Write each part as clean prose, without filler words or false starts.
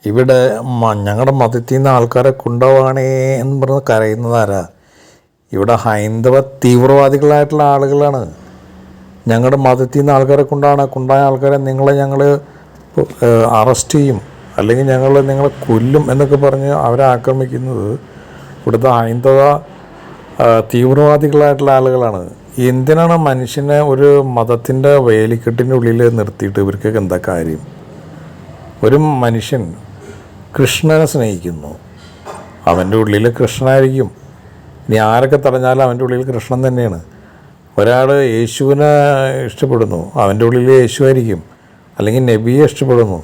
ഇവിടെ ഞങ്ങളുടെ മതത്തിൽ നിന്ന് ആൾക്കാരെ കൊണ്ടുപോവാണേ എന്ന് പറഞ്ഞ് കരയുന്നതാരാ? ഇവിടെ ഹൈന്ദവ തീവ്രവാദികളായിട്ടുള്ള ആളുകളാണ്. ഞങ്ങളുടെ മതത്തിൽ നിന്ന് ആൾക്കാരെ കൊണ്ടുപോയ ആൾക്കാരെ ഞങ്ങൾ അറസ്റ്റ് ചെയ്യും, അല്ലെങ്കിൽ നിങ്ങളെ കൊല്ലും എന്നൊക്കെ പറഞ്ഞ് അവരെ ആക്രമിക്കുന്നത് ഇവിടുത്തെ ഹൈന്ദവ തീവ്രവാദികളായിട്ടുള്ള ആളുകളാണ്. എന്തിനാണ് മനുഷ്യനെ ഒരു മതത്തിൻ്റെ വേലിക്കെട്ടിൻ്റെ ഉള്ളിൽ നിർത്തിയിട്ട് ഇവർക്കൊക്കെ എന്താ കാര്യം? ഒരു മനുഷ്യൻ കൃഷ്ണനെ സ്നേഹിക്കുന്നു, അവൻ്റെ ഉള്ളിൽ കൃഷ്ണനായിരിക്കും. ഇനി ആരൊക്കെ തടഞ്ഞാലും അവൻ്റെ ഉള്ളിൽ കൃഷ്ണൻ തന്നെയാണ്. ഒരാൾ യേശുവിനെ ഇഷ്ടപ്പെടുന്നു, അവൻ്റെ ഉള്ളിൽ യേശു ആയിരിക്കും. അല്ലെങ്കിൽ നബിയെ ഇഷ്ടപ്പെടുന്നു,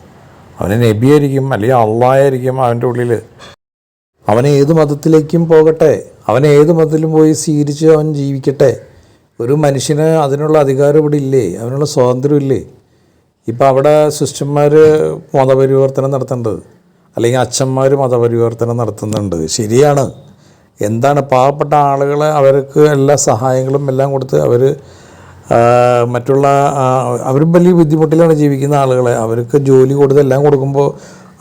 അവന് നബിയായിരിക്കും, അല്ലെങ്കിൽ അള്ളാഹായിരിക്കും അവൻ്റെ ഉള്ളിൽ. അവൻ ഏത് മതത്തിലേക്കും പോകട്ടെ, അവൻ ഏത് മതത്തിലും പോയി സ്വീകരിച്ച് അവൻ ജീവിക്കട്ടെ. ഒരു മനുഷ്യന് അതിനുള്ള അധികാരം ഇവിടെ ഇല്ലേ? അതിനുള്ള സ്വാതന്ത്ര്യം ഇല്ലേ? ഇപ്പം അവിടെ സിസ്റ്റർമാർ മതപരിവർത്തനം നടത്തേണ്ടത്, അല്ലെങ്കിൽ അച്ഛന്മാർ മതപരിവർത്തനം നടത്തുന്നുണ്ട്, ശരിയാണ്. എന്താണ് പാവപ്പെട്ട ആളുകളെ അവർക്ക് എല്ലാ സഹായങ്ങളും എല്ലാം കൊടുത്ത് അവർ വലിയ ബുദ്ധിമുട്ടിലാണ് ജീവിക്കുന്ന ആളുകളെ അവർക്ക് ജോലി കൊടുത്ത് എല്ലാം കൊടുക്കുമ്പോൾ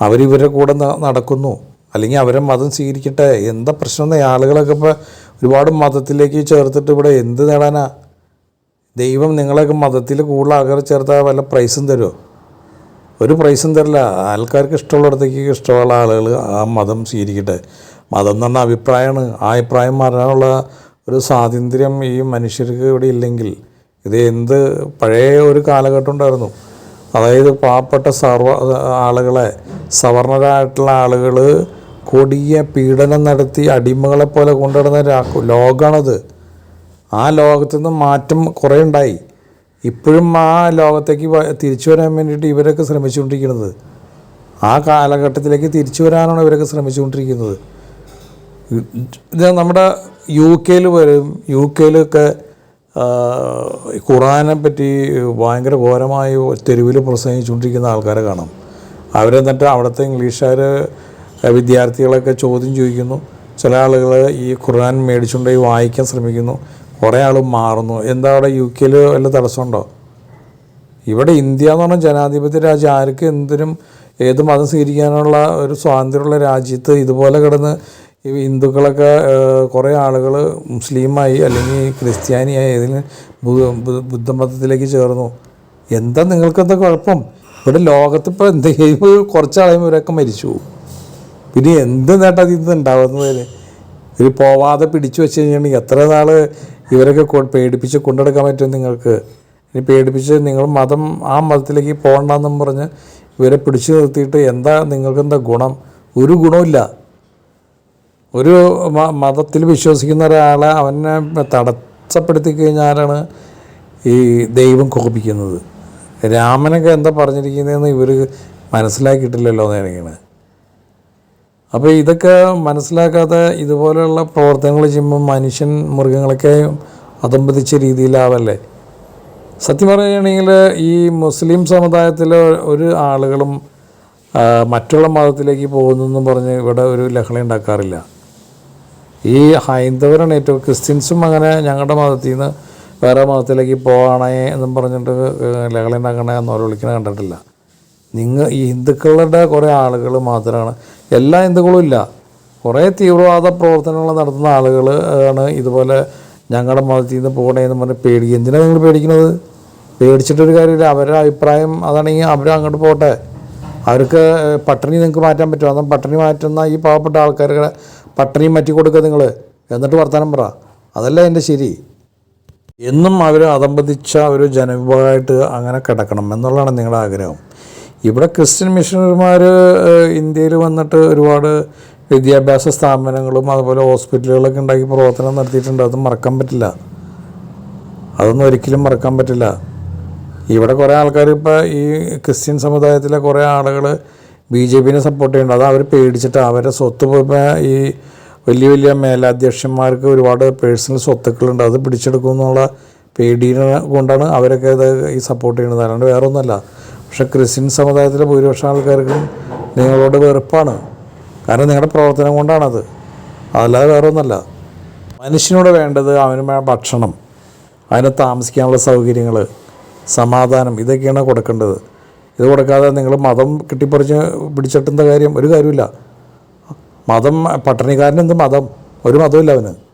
അവരിവരുടെ കൂടെ നടക്കുന്നു, അല്ലെങ്കിൽ അവരെ മതം സ്വീകരിക്കട്ടെ. എന്താ പ്രശ്നം? ആളുകളൊക്കെ ഇപ്പോൾ ഒരുപാട് മതത്തിലേക്ക് ചേർത്തിട്ട് ഇവിടെ എന്ത് നേടാനാ? ദൈവം നിങ്ങളെയൊക്കെ മതത്തിൽ കൂടുതൽ ആൾക്കാരെ ചേർത്താൽ വല്ല പ്രൈസും തരുമോ? ഒരു പ്രൈസും തരില്ല. ആൾക്കാർക്ക് ഇഷ്ടമുള്ളിടത്തേക്ക് ഇഷ്ടമുള്ള ആളുകൾ ആ മതം സ്വീകരിക്കട്ടെ. മതം എന്ന് പറഞ്ഞാൽ അഭിപ്രായമാണ്. ആ അഭിപ്രായം മാറാനുള്ള ഒരു സ്വാതന്ത്ര്യം ഈ മനുഷ്യർക്ക് ഇവിടെ ഇല്ലെങ്കിൽ ഇത് പഴയ ഒരു കാലഘട്ടം ഉണ്ടായിരുന്നു. അതായത് പാവപ്പെട്ട ആളുകളെ, സവർണരായിട്ടുള്ള ആളുകൾ കൊടിയ പീഡനം നടത്തി അടിമകളെപ്പോലെ കൊണ്ടുവരുന്ന ലോകമാണത്. ആ ലോകത്തു നിന്ന് മാറ്റം കുറേ ഉണ്ടായി. ഇപ്പോഴും ആ ലോകത്തേക്ക് തിരിച്ചു വരാൻ വേണ്ടിയിട്ട് ഇവരൊക്കെ ശ്രമിച്ചുകൊണ്ടിരിക്കുന്നത്, ആ കാലഘട്ടത്തിലേക്ക് തിരിച്ചു വരാനാണ് ഇവരൊക്കെ ശ്രമിച്ചുകൊണ്ടിരിക്കുന്നത്. ഇത് നമ്മുടെ UK വരും. UK ഖുറാനെ പറ്റി ഭയങ്കര ഘോരമായി തെരുവിൽ പ്രസംഗിച്ചുകൊണ്ടിരിക്കുന്ന ആൾക്കാരെ കാണാം. അവരെന്നിട്ട് അവിടുത്തെ ഇംഗ്ലീഷുകാർ വിദ്യാർത്ഥികളൊക്കെ ചോദ്യം ചോദിക്കുന്നു. ചില ആളുകൾ ഈ ഖുർആൻ മേടിച്ചുകൊണ്ടുപോയി വായിക്കാൻ ശ്രമിക്കുന്നു. കുറേ ആൾ മാറുന്നു. എന്താ അവിടെ UK വല്ല തടസ്സമുണ്ടോ? ഇവിടെ ഇന്ത്യ എന്ന് പറഞ്ഞാൽ ജനാധിപത്യ രാജ്യം. ആർക്ക് എന്തിനും ഏത് മതം സ്വീകരിക്കാനുള്ള ഒരു സ്വാതന്ത്ര്യമുള്ള രാജ്യത്ത് ഇതുപോലെ കിടന്ന് ഈ ഹിന്ദുക്കളൊക്കെ കുറേ ആളുകൾ മുസ്ലിമായി അല്ലെങ്കിൽ ക്രിസ്ത്യാനിയായി ഏതിന് ബുദ്ധമതത്തിലേക്ക് ചേർന്നു. എന്താ നിങ്ങൾക്കെന്താ കുഴപ്പം? ഇവിടെ ലോകത്തിപ്പോൾ എന്തെങ്കിലും കുറച്ചാളെയും ഇവരൊക്കെ മരിച്ചു. പിന്നെ എന്ത് നേട്ടം ഇത് ഉണ്ടാവുന്നതിന്? ഇവർ പോവാതെ പിടിച്ചു വെച്ച് കഴിഞ്ഞിട്ടുണ്ടെങ്കിൽ എത്ര നാൾ ഇവരൊക്കെ പേടിപ്പിച്ച് കൊണ്ടെടുക്കാൻ പറ്റും നിങ്ങൾക്ക്? ഇനി പേടിപ്പിച്ച് നിങ്ങൾ ആ മതത്തിലേക്ക് പോകണ്ടെന്നും പറഞ്ഞ് ഇവരെ പിടിച്ചു നിർത്തിയിട്ട് നിങ്ങൾക്കെന്താ ഗുണം? ഒരു ഗുണമില്ല. ഒരു മതത്തിൽ വിശ്വസിക്കുന്ന ഒരാളെ അവനെ തടസ്സപ്പെടുത്തി കഴിഞ്ഞാലാണ് ഈ ദൈവം കോപിക്കുന്നത്. രാമനൊക്കെ എന്താ പറഞ്ഞിരിക്കുന്നതെന്ന് ഇവർ മനസ്സിലാക്കിയിട്ടില്ലല്ലോ നേരെയാണ്. അപ്പോൾ ഇതൊക്കെ മനസ്സിലാക്കാതെ ഇതുപോലെയുള്ള പ്രവർത്തനങ്ങൾ ചെയ്യുമ്പോൾ മനുഷ്യൻ മൃഗങ്ങളൊക്കെ അതമ്പതിച്ച രീതിയിലാവല്ലേ? സത്യം പറയുകയാണെങ്കിൽ ഈ മുസ്ലിം സമുദായത്തിലെ ഒരു ആളുകളും മറ്റുള്ള മതത്തിലേക്ക് പോകുന്നെന്നും പറഞ്ഞ് ഇവിടെ ഒരു ലഹള ഉണ്ടാക്കാറില്ല. ഈ ഹൈന്ദവരാണ് ഏറ്റവും. ക്രിസ്ത്യൻസും അങ്ങനെ ഞങ്ങളുടെ മതത്തിൽ നിന്ന് വേറെ മതത്തിലേക്ക് പോകണേ എന്നും പറഞ്ഞിട്ട് ലഹള ഉണ്ടാക്കണേ എന്നോരോ വിളിക്കണ കണ്ടിട്ടില്ല. ഈ ഹിന്ദുക്കളുടെ കുറേ ആളുകൾ മാത്രമാണ്, എല്ലാ ഹിന്ദുക്കളും ഇല്ല, കുറേ തീവ്രവാദ പ്രവർത്തനങ്ങൾ നടത്തുന്ന ആളുകൾ ആണ് ഇതുപോലെ ഞങ്ങളുടെ മതത്തിൽ നിന്ന് പോകണേന്ന് പറഞ്ഞ് പേടിക്കുക. എന്തിനാണ് നിങ്ങൾ പേടിക്കുന്നത്? പേടിച്ചിട്ടൊരു കാര്യമില്ല. അവരുടെ അഭിപ്രായം അതാണെങ്കിൽ അങ്ങോട്ട് പോട്ടെ. അവർക്ക് പട്ടിണി നിങ്ങൾക്ക് മാറ്റാൻ പറ്റുമോ? എന്നാൽ പട്ടിണി മാറ്റുന്ന ഈ പാവപ്പെട്ട ആൾക്കാരുടെ പട്ടിണി മാറ്റി കൊടുക്കുക നിങ്ങൾ, എന്നിട്ട് വർത്തമാനം പറ. അതല്ല എൻ്റെ ശരി. എന്നും അവർ അതമ്പതിച്ച ഒരു ജനവിഭാഗമായിട്ട് അങ്ങനെ കിടക്കണം എന്നുള്ളതാണ് നിങ്ങളുടെ ആഗ്രഹം. ഇവിടെ ക്രിസ്ത്യൻ മിഷണറിമാർ ഇന്ത്യയിൽ വന്നിട്ട് ഒരുപാട് വിദ്യാഭ്യാസ സ്ഥാപനങ്ങളും അതുപോലെ ഹോസ്പിറ്റലുകളൊക്കെ ഉണ്ടാക്കി പ്രവർത്തനം നടത്തിയിട്ടുണ്ട്. അത് മറക്കാൻ പറ്റില്ല. അതൊന്നും ഒരിക്കലും മറക്കാൻ പറ്റില്ല. ഇവിടെ കുറേ ആൾക്കാർ ഇപ്പോൾ ഈ ക്രിസ്ത്യൻ സമുദായത്തിലെ കുറേ ആളുകൾ BJPനെ സപ്പോർട്ട് ചെയ്യുന്നുണ്ട്. അത് അവർ പേടിച്ചിട്ട് അവരുടെ സ്വത്ത് ഈ വലിയ വലിയ മേലധ്യക്ഷന്മാർക്ക് ഒരുപാട് പേഴ്സണൽ സ്വത്തുക്കളുണ്ട്, അത് പിടിച്ചെടുക്കുമെന്നുള്ള പേടിനെ കൊണ്ടാണ് അവരൊക്കെ ഇത് ഈ സപ്പോർട്ട് ചെയ്യുന്നത്. അല്ലാണ്ട് വേറെ ഒന്നുമല്ല. പക്ഷേ ക്രിസ്ത്യൻ സമുദായത്തിലെ ഭൂരിപക്ഷം ആൾക്കാർക്കും നിങ്ങളോട് വെറുപ്പാണ്. കാരണം നിങ്ങളുടെ പ്രവർത്തനം കൊണ്ടാണത്, അതല്ലാതെ വേറെ ഒന്നുമല്ല. മനുഷ്യനോട് വേണ്ടത് അവന് ഭക്ഷണം, അതിന് താമസിക്കാനുള്ള സൗകര്യങ്ങൾ, സമാധാനം, ഇതൊക്കെയാണ് കൊടുക്കേണ്ടത്. ഇത് കൊടുക്കാതെ നിങ്ങൾ മതം കെട്ടിപ്പറിച്ച് പിടിച്ചിട്ടെന്ത കാര്യം? ഒരു കാര്യമില്ല. മതം പട്ടിണിക്കാരനെന്ത് മതം? ഒരു മതമില്ല അവന്.